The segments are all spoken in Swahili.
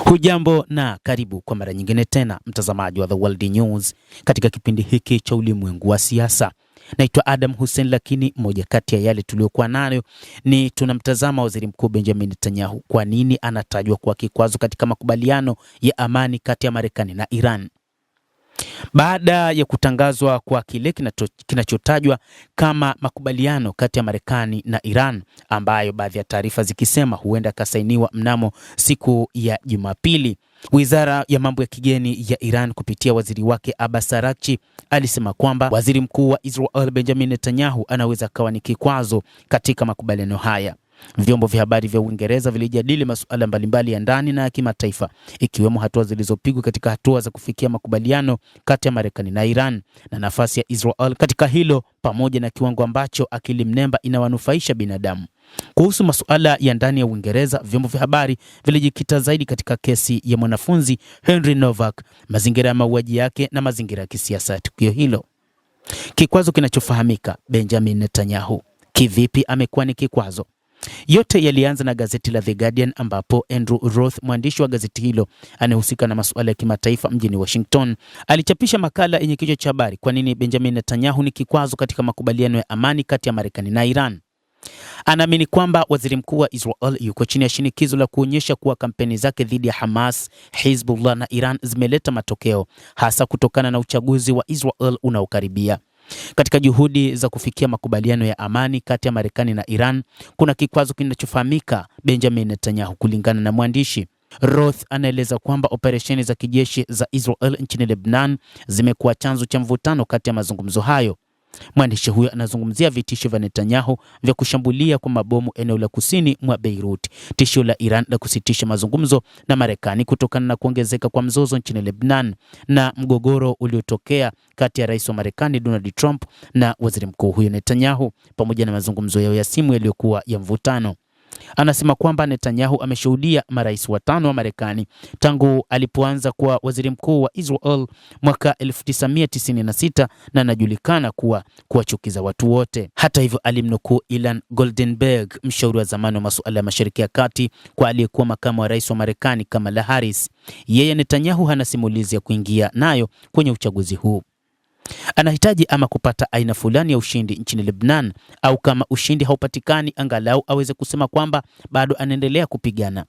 Hujambo na karibu kwa mara nyingine tena mtazamaji wa The World News katika kipindi hiki cha ulimwengu wa siasa. Naitwa Adam Hussein, lakini moja kati ya yale tuliokuwa nayo ni tunamtazama Waziri Mkuu Benjamin Netanyahu, kwa nini anatajwa kwa kikwazo katika makubaliano ya amani kati ya Marekani na Iran. Baada ya kutangazwa kwa kile kinachotajwa kama makubaliano kati ya Marekani na Iran, ambayo baadhi ya taarifa zikisema huenda kasainiwa mnamo siku ya Jumapili, Wizara ya mambo ya kigeni ya Iran kupitia waziri wake Abbas Araghchi alisema kwamba Waziri Mkuu wa Israel Benjamin Netanyahu anaweza kawa ni kikwazo katika makubaliano haya. Vyombo vya habari vya Uingereza vilijadili masuala mbalimbali ya ndani na ya kimataifa, ikiwemo hatua zilizopigwa katika hatua za kufikia makubaliano kati ya Marekani na Iran na nafasi ya Israel katika hilo, pamoja na kiwango ambacho akili mnemba inawanufaisha binadamu. Kuhusu masuala ya ndani ya Uingereza, vyombo vya habari vilijikita zaidi katika kesi ya mwanafunzi Henry Novak, mazingira ya mauaji yake na mazingira ya kisiasa ya tukio hilo. Kikwazo kinachofahamika, Benjamin Netanyahu kivipi amekuwa ni kikwazo? Yote yalianza na gazeti la The Guardian, ambapo Andrew Roth, mwandishi wa gazeti hilo anayehusika na masuala ya kimataifa mjini Washington, alichapisha makala yenye kichwa cha habari, kwa nini Benjamin Netanyahu ni kikwazo katika makubaliano ya amani kati ya Marekani na Iran. Anaamini kwamba waziri mkuu wa Israel yuko chini ya shinikizo la kuonyesha kuwa kampeni zake dhidi ya Hamas, Hezbollah na Iran zimeleta matokeo, hasa kutokana na uchaguzi wa Israel unaokaribia. Katika juhudi za kufikia makubaliano ya amani kati ya Marekani na Iran, kuna kikwazo kinachofahamika Benjamin Netanyahu. Kulingana na mwandishi Roth, anaeleza kwamba operesheni za kijeshi za Israel nchini Lebanon zimekuwa chanzo cha mvutano kati ya mazungumzo hayo. Mwandishi huyo anazungumzia vitisho vya Netanyahu vya kushambulia kwa mabomu eneo la kusini mwa Beirut, tishio la Iran la kusitisha mazungumzo na Marekani kutokana na kuongezeka kwa mzozo nchini Lebanon, na mgogoro uliotokea kati ya rais wa Marekani Donald Trump na waziri mkuu huyo Netanyahu, pamoja na mazungumzo yao ya simu yaliyokuwa ya mvutano. Anasema kwamba Netanyahu ameshuhudia marais watano wa Marekani tangu alipoanza kuwa waziri mkuu wa Israel mwaka 1996 na anajulikana kuwachukiza watu wote. Hata hivyo, alimnukuu Ilan Goldenberg, mshauri wa zamani wa masuala ya Mashariki ya Kati kwa aliyekuwa makamu wa rais wa Marekani Kamala Harris. Yeye Netanyahu hana simulizi ya kuingia nayo kwenye uchaguzi huu. Anahitaji ama kupata aina fulani ya ushindi nchini Lebanon, au kama ushindi haupatikani, angalau aweze kusema kwamba bado anaendelea kupigana.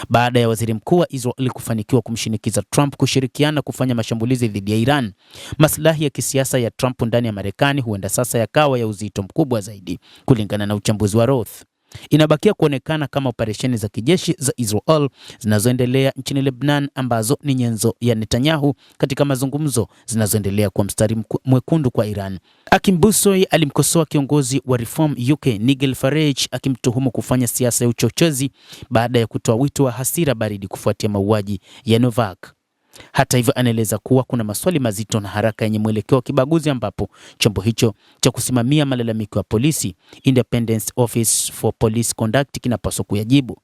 Baada ya waziri mkuu wa Israel kufanikiwa kumshinikiza Trump kushirikiana kufanya mashambulizi dhidi ya Iran, maslahi ya kisiasa ya Trump ndani ya Marekani huenda sasa yakawa ya uzito mkubwa zaidi. Kulingana na uchambuzi wa Roth, inabakia kuonekana kama operesheni za kijeshi za Israel zinazoendelea nchini Lebanon, ambazo ni nyenzo ya Netanyahu katika mazungumzo, zinazoendelea kwa mstari mwekundu kwa Iran. Akim Busoy alimkosoa kiongozi wa Reform UK Nigel Farage, akimtuhumu kufanya siasa ya uchochezi baada ya kutoa wito wa hasira baridi kufuatia mauaji ya Novak. Hata hivyo, anaeleza kuwa kuna maswali mazito na haraka yenye mwelekeo wa kibaguzi, ambapo chombo hicho cha kusimamia malalamiko ya polisi, Independent Office for Police Conduct, kinapaswa kuyajibu.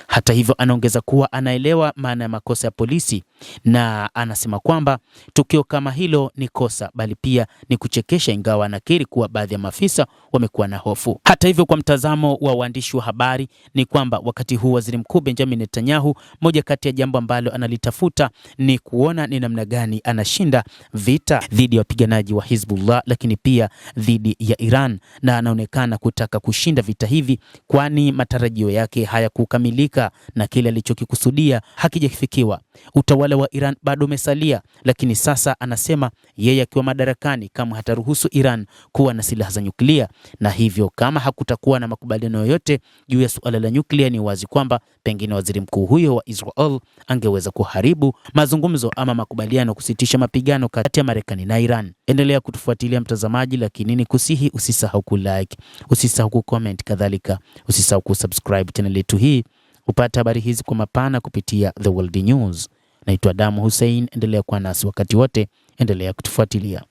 Hata hivyo, anaongeza kuwa anaelewa maana ya makosa ya polisi, na anasema kwamba tukio kama hilo ni kosa, bali pia ni kuchekesha, ingawa anakiri kuwa baadhi ya maafisa wamekuwa na hofu. Hata hivyo, kwa mtazamo wa waandishi wa habari ni kwamba wakati huu waziri mkuu Benjamin Netanyahu, moja kati ya jambo ambalo analitafuta ni kuona ni namna gani anashinda vita dhidi ya wapiganaji wa Hezbollah, lakini pia dhidi ya Iran, na anaonekana kutaka kushinda vita hivi, kwani matarajio yake hayakukamilika na kile alichokikusudia hakijafikiwa. Utawala wa Iran bado umesalia, lakini sasa anasema yeye akiwa madarakani kama hataruhusu Iran kuwa na silaha za nyuklia, na hivyo kama hakutakuwa na makubaliano yoyote juu ya suala la nyuklia, ni wazi kwamba pengine waziri mkuu huyo wa Israel angeweza kuharibu mazungumzo ama makubaliano kusitisha mapigano kati ya Marekani na Iran. Endelea kutufuatilia mtazamaji, lakini ni kusihi usisahau kulike, usisahau kucomment, kadhalika usisahau kusubscribe channel yetu hii upate habari hizi kwa mapana kupitia The World News. Naitwa Adam Hussein, endelea kuwa nasi wakati wote, endelea kutufuatilia.